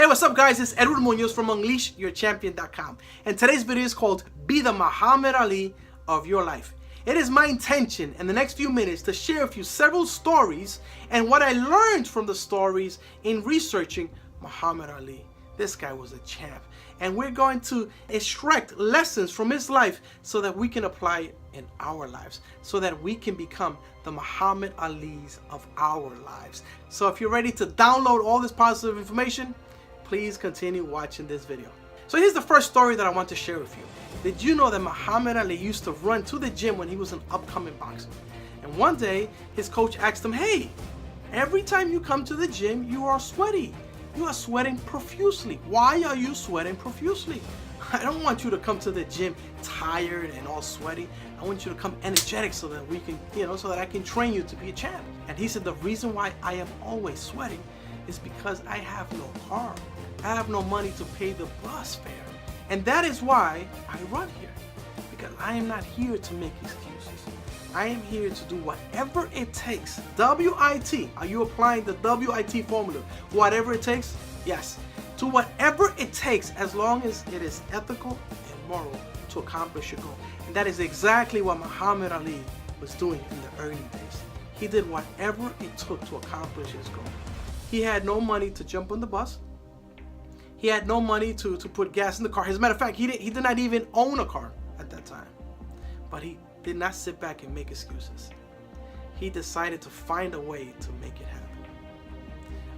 what's up guys? It's Edward Munoz from UnleashYourChampion.com, and today's video is called Be the Muhammad Ali of Your Life. It is my intention in the next few minutes to share with you several stories and what I learned from the stories in researching Muhammad Ali. This guy was a champ, and we're going to extract lessons from his life so that we can apply it in our lives, so that we can become the Muhammad Alis of our lives. So if you're ready to download all this positive information, please continue watching this video. So here's the first story that I want to share with you. Did you know that Muhammad Ali used to run to the gym when he was an upcoming boxer? And one day his coach asked him, "Hey, every time you come to the gym, you are sweaty. You are sweating profusely. Why are you sweating profusely? I don't want you to come to the gym tired and all sweaty. I want you to come energetic so that we can, so that I can train you to be a champ." And he said, "The reason why I am always sweating is because I have no car. I have no money to pay the bus fare. And that is why I run here. Because I am not here to make excuses. I am here to do whatever it takes." WIT. Are you applying the WIT formula? Whatever it takes? Yes. To whatever it takes, as long as it is ethical and moral, to accomplish your goal. And that is exactly what Muhammad Ali was doing in the early days. He did whatever it took to accomplish his goal. He had no money to jump on the bus. He had no money to put gas in the car. As a matter of fact, he did not even own a car at that time. But he did not sit back and make excuses. He decided to find a way to make it happen.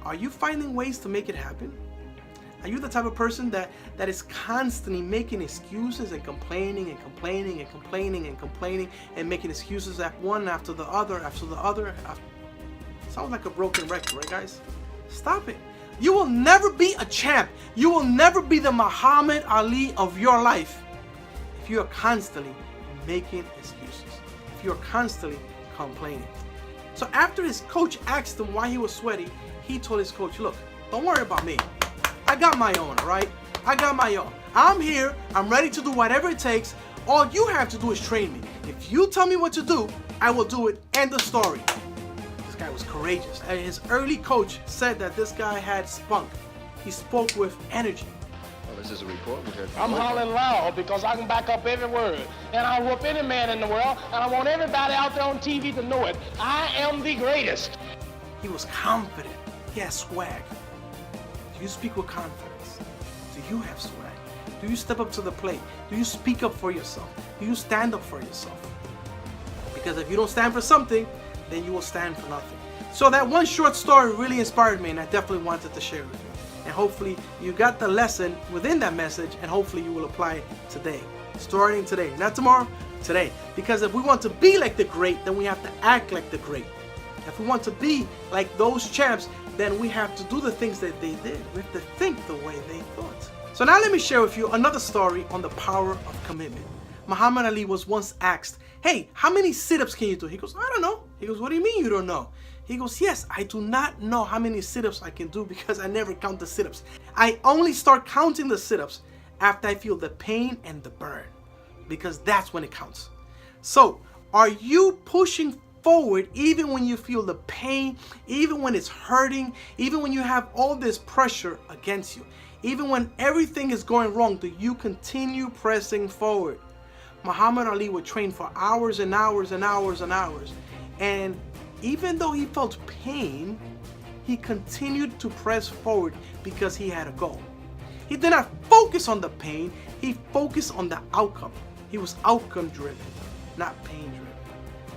Are you finding ways to make it happen? Are you the type of person that is constantly making excuses and complaining and complaining and complaining and complaining and making excuses at one after the other after the other? Sounds like a broken record, right guys? Stop it. You will never be a champ. You will never be the Muhammad Ali of your life if you are constantly making excuses, if you're constantly complaining. So after his coach asked him why he was sweaty, he told his coach, "Look, don't worry about me. I got my own, all right? I got my own. I'm here. I'm ready to do whatever it takes. All you have to do is train me. If you tell me what to do, I will do it." End of story. This guy was courageous. His early coach said that this guy had spunk. He spoke with energy. Well, this is a report we heard. I'm hollering loud because I can back up every word. And I whoop any man in the world, and I want everybody out there on TV to know it. I am the greatest. He was confident. He had swag. Do you speak with confidence? Do you have swag? Do you step up to the plate? Do you speak up for yourself? Do you stand up for yourself? Because if you don't stand for something, then you will stand for nothing. So that one short story really inspired me, and I definitely wanted to share it with you. And hopefully you got the lesson within that message, and hopefully you will apply it today. Starting today, not tomorrow, today. Because if we want to be like the great, then we have to act like the great. If we want to be like those champs, then we have to do the things that they did. We have to think the way they thought. So now let me share with you another story on the power of commitment. Muhammad Ali was once asked, "Hey, how many sit-ups can you do?" He goes, "I don't know." He goes, "What do you mean you don't know?" He goes, "Yes, I do not know how many sit-ups I can do because I never count the sit-ups. I only start counting the sit-ups after I feel the pain and the burn, because that's when it counts." So, are you pushing forward even when you feel the pain, even when it's hurting, even when you have all this pressure against you, even when everything is going wrong? Do you continue pressing forward? Muhammad Ali would train for hours and hours and hours and hours, and even though he felt pain, he continued to press forward because he had a goal. He did not focus on the pain, he focused on the outcome. He was outcome driven, not pain driven.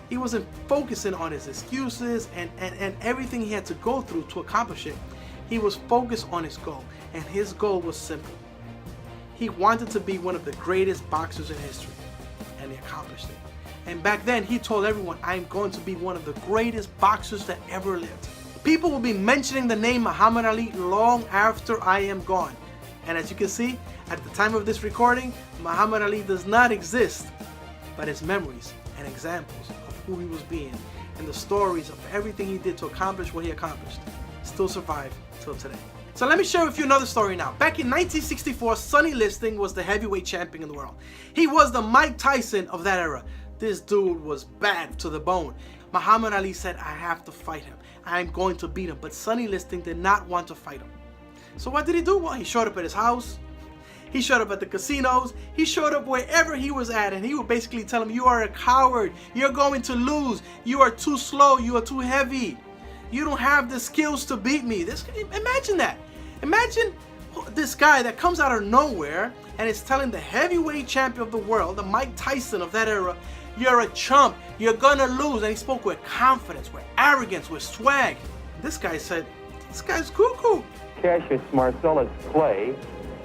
He wasn't focusing on his excuses and everything he had to go through to accomplish it. He was focused on his goal, and his goal was simple. He wanted to be one of the greatest boxers in history, and he accomplished it. And back then, he told everyone, "I'm going to be one of the greatest boxers that ever lived." People will be mentioning the name Muhammad Ali long after I am gone. And as you can see, at the time of this recording, Muhammad Ali does not exist, but his memories and examples of who he was being and the stories of everything he did to accomplish what he accomplished still survive till today. So let me share with you another story now. Back in 1964, Sonny Liston was the heavyweight champion in the world. He was the Mike Tyson of that era. This dude was bad to the bone. Muhammad Ali said, "I have to fight him. I'm going to beat him." But Sonny Liston did not want to fight him. So what did he do? Well, he showed up at his house. He showed up at the casinos. He showed up wherever he was at, and he would basically tell him, you are a coward. You're going to lose. You are too slow. You are too heavy. You don't have the skills to beat me. Imagine that. Imagine this guy that comes out of nowhere and is telling the heavyweight champion of the world, the Mike Tyson of that era, you're a chump. You're gonna lose. And he spoke with confidence, with arrogance, with swag. This guy said, this guy's cuckoo. Cassius Marcellus Clay.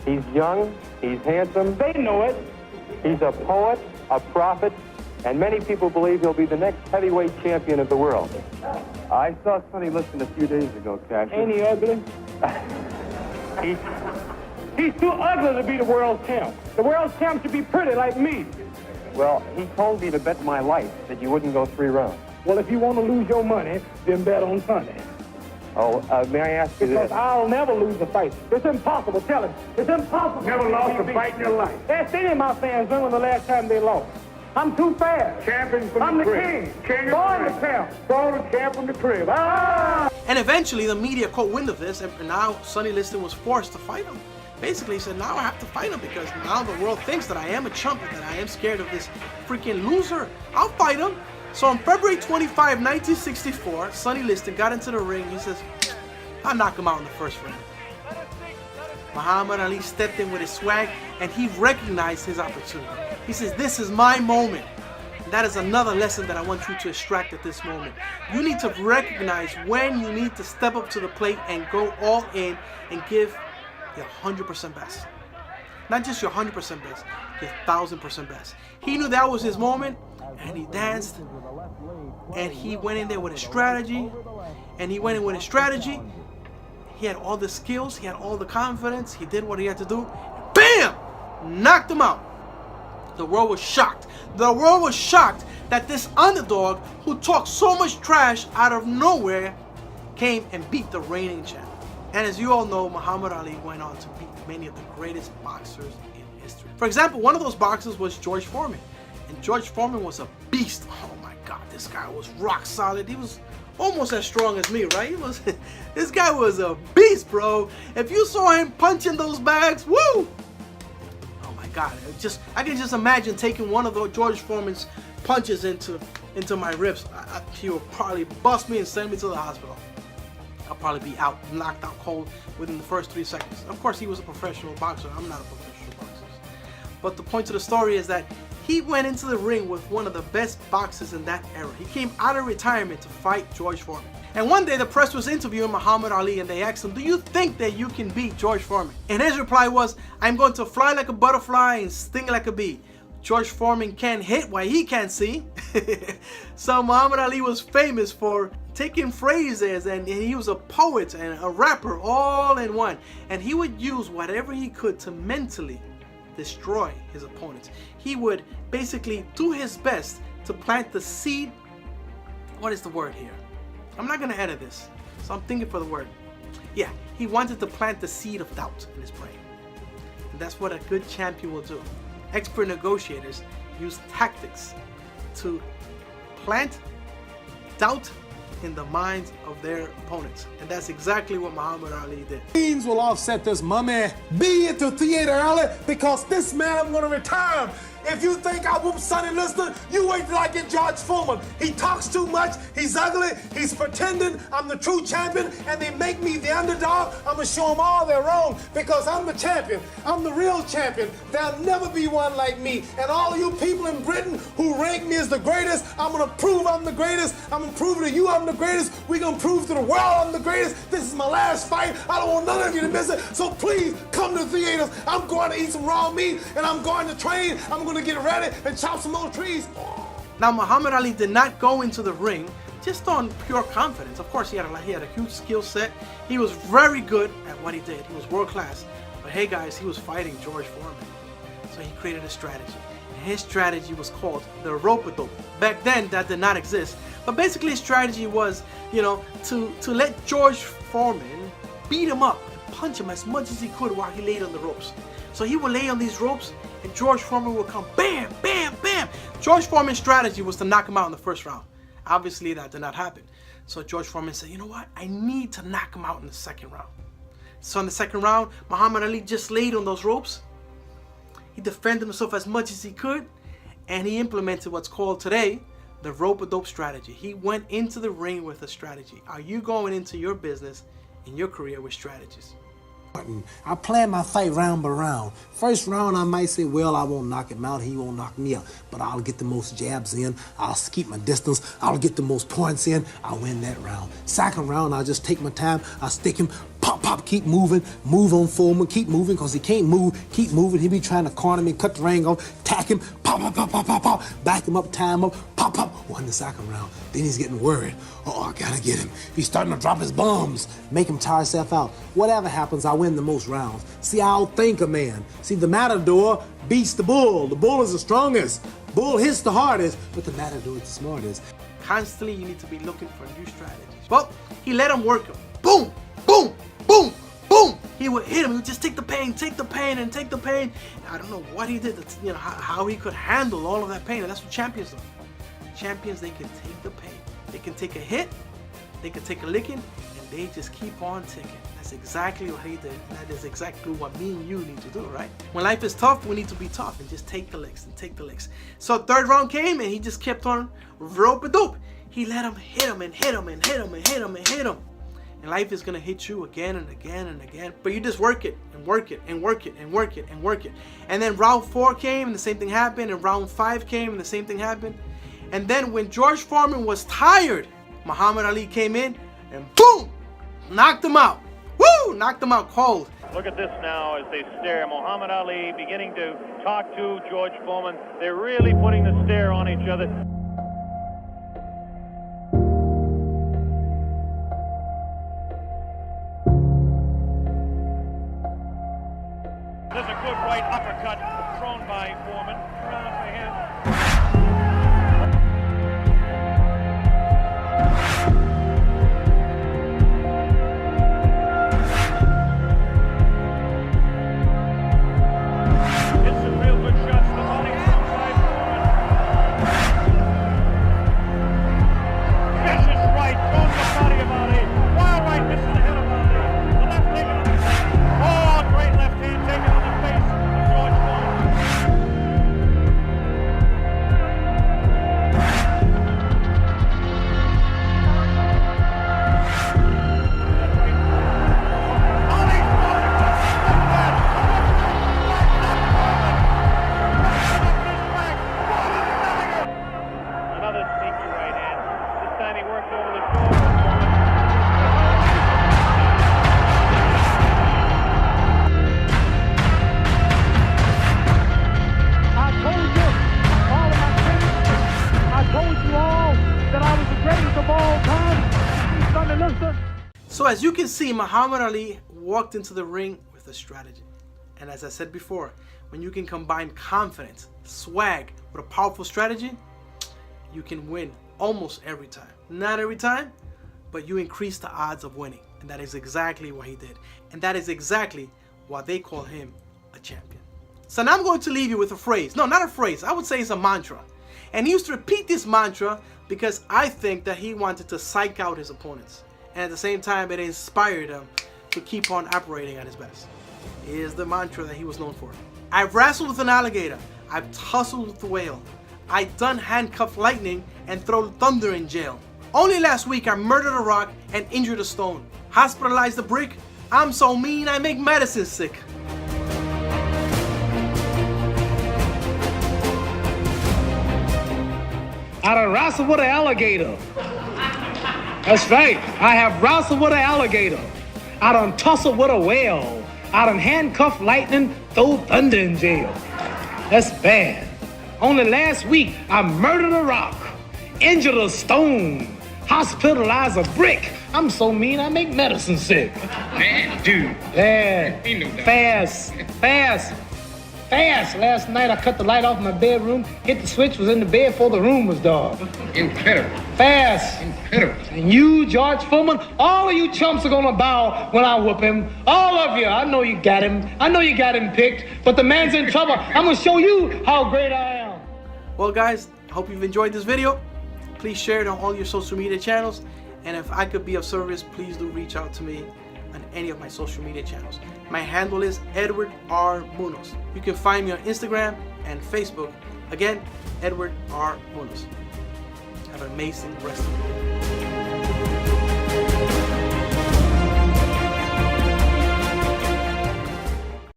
He's young, he's handsome. They know it. He's a poet, a prophet, and many people believe he'll be the next heavyweight champion of the world. I saw Sonny Liston a few days ago, Cassius. Ain't he ugly? He's too ugly to be the world champ. The world champ should be pretty like me. Well, he told me to bet my life that you wouldn't go 3 rounds. Well, if you want to lose your money, then bet on Sonny. Oh, may I ask you Because this? I'll never lose a fight. It's impossible. Tell him. It's impossible. Never lost a fight in your life. Ask any of my fans when was the last time they lost. I'm too fast. Champion from I'm the king. Born the champ. Born the champ from the crib. Ah! And eventually the media caught wind of this, and now Sonny Liston was forced to fight him. Basically, he said, now I have to fight him because now the world thinks that I am a chump and that I am scared of this freaking loser. I'll fight him. So on February 25, 1964, Sonny Liston got into the ring. He says, I'll knock him out in the first round. Muhammad Ali stepped in with his swag and he recognized his opportunity. He says, this is my moment. And that is another lesson that I want you to extract at this moment. You need to recognize when you need to step up to the plate and go all in and give your 100% best. Not just your 100% best, your 1000% best. He knew that was his moment, and he danced, and he went in there with a strategy, He had all the skills, he had all the confidence, he did what he had to do. Bam! Knocked him out. The world was shocked. The world was shocked that this underdog who talked so much trash out of nowhere came and beat the reigning champ. And as you all know, Muhammad Ali went on to beat many of the greatest boxers in history. For example, one of those boxers was George Foreman. And George Foreman was a beast. Oh my God, this guy was rock solid. He was almost as strong as me, right? This guy was a beast, bro. If you saw him punching those bags, woo! Oh my God, I can just imagine taking one of the George Foreman's punches into my ribs. He would probably bust me and send me to the hospital. I'll probably be out, knocked out cold within the first 3 seconds. Of course, he was a professional boxer. I'm not a professional boxer. But the point of the story is that he went into the ring with one of the best boxers in that era. He came out of retirement to fight George Foreman. And one day the press was interviewing Muhammad Ali and they asked him, do you think that you can beat George Foreman? And his reply was, I'm going to fly like a butterfly and sting like a bee. George Foreman can't hit while he can't see. So Muhammad Ali was famous for taking phrases, and he was a poet and a rapper all in one. And he would use whatever he could to mentally destroy his opponents. He would basically do his best to plant the seed. What is the word here? I'm not going to edit this, so I'm thinking for the word. Yeah, he wanted to plant the seed of doubt in his brain. And that's what a good champion will do. Expert negotiators use tactics to plant doubt in the minds of their opponents. And that's exactly what Muhammad Ali did. Means will offset this, my man. Be at the theater early because this man, I'm gonna retire him. If you think I whoop Sonny Liston, you wait till I get George Foreman. He talks too much, he's ugly, he's pretending I'm the true champion, and they make me the underdog. I'm gonna show them all they're wrong because I'm the champion. I'm the real champion. There'll never be one like me. And all of you people in Britain who rank me as the greatest, I'm gonna prove I'm the greatest. I'm gonna prove to you I'm the greatest. We're gonna prove to the world I'm the greatest. This is my last fight. I don't want none of you to miss it. So please come to the theaters. I'm going to eat some raw meat and I'm going to train. I'm going to get ready and chop some more trees. Now Muhammad Ali did not go into the ring just on pure confidence. Of course, he had a huge skill set. He was very good at what he did. He was world class. But hey guys, he was fighting George Foreman. So he created a strategy. And his strategy was called the rope-a-dope. Back then, that did not exist. But basically his strategy was, to let George Foreman beat him up and punch him as much as he could while he laid on the ropes. So he would lay on these ropes and George Foreman would come bam, bam, bam. George Foreman's strategy was to knock him out in the first round. Obviously that did not happen. So George Foreman said, you know what? I need to knock him out in the second round. So in the second round, Muhammad Ali just laid on those ropes. He defended himself as much as he could, and he implemented what's called today the rope-a-dope strategy. He went into the ring with a strategy. Are you going into your business and your career with strategies? I plan my fight round by round. First round, I might say, well, I won't knock him out. He won't knock me out. But I'll get the most jabs in. I'll keep my distance. I'll get the most points in. I'll win that round. Second round, I'll just take my time. I'll stick him. Pop, pop, keep moving. Move on Foreman. Keep moving because he can't move. Keep moving. He'll be trying to corner me, cut the ring off, tack him. Pop, pop, pop, pop, pop, pop. Back him up, tie him up. Pop, pop. Won the second round. Then he's getting worried. Oh, I gotta get him. He's starting to drop his bombs. Make him tire himself out. Whatever happens, I win the most rounds. See, I'll think a man. See, the matador beats the bull. The bull is the strongest. Bull hits the hardest, but the matador is the smartest. Constantly, you need to be looking for new strategies. Well, he let him work him. Boom, boom, boom, boom. He would hit him. He would just take the pain, and take the pain. I don't know what he did. That's, you know, how he could handle all of that pain. And that's what champions do. Champions, they can take the pain. They can take a hit. They can take a licking, and they just keep on ticking. That's exactly what he did. And that is exactly what me and you need to do, right? When life is tough, we need to be tough and just take the licks and take the licks. So third round came, and he just kept on rope-a-dope. He let him hit him and hit him and hit him and hit him and hit him. And life is gonna hit you again and again and again. But you just work it and work it and work it and work it and work it. And then round 4 came, and the same thing happened. And round 5 came, and the same thing happened. And then when George Foreman was tired, Muhammad Ali came in and boom, knocked him out. Woo, knocked him out cold. Look at this now as they stare. Muhammad Ali beginning to talk to George Foreman. They're really putting the stare on each other. There's a good right uppercut thrown by Foreman. Around for him. So as you can see, Muhammad Ali walked into the ring with a strategy. And as I said before, when you can combine confidence, swag with a powerful strategy, you can win almost every time. Not every time, but you increase the odds of winning. And that is exactly what he did. And that is exactly why they call him a champion. So now I'm going to leave you with a phrase. No, not a phrase. I would say it's a mantra. And he used to repeat this mantra because I think that he wanted to psych out his opponents. And at the same time, it inspired him to keep on operating at his best. It is the mantra that he was known for. I've wrestled with an alligator. I've tussled with a whale. I've done handcuff lightning and thrown thunder in jail. Only last week, I murdered a rock and injured a stone. Hospitalized a brick. I'm so mean, I make medicine sick. I done wrestled with an alligator. That's right. I have wrestled with an alligator. I done tussled with a whale. I done handcuffed lightning, throw thunder in jail. That's bad. Only last week, I murdered a rock, injured a stone, hospitalized a brick. I'm so mean, I make medicine sick. Man, dude. Yeah. Ain't no doubt. Fast. Last night, I cut the light off in my bedroom, hit the switch, was in the bed before the room was dark. Incredible. Fast. Incredible. And you, George Foreman, all of you chumps are gonna bow when I whoop him. All of you. I know you got him. I know you got him picked, but the man's in trouble. I'm gonna show you how great I am. Well, guys, I hope you've enjoyed this video. Please share it on all your social media channels. And if I could be of service, please do reach out to me. on any of my social media channels. My handle is Edward R. Munoz. You can find me on Instagram and Facebook. Again, Edward R. Munoz. Have an amazing rest of the day.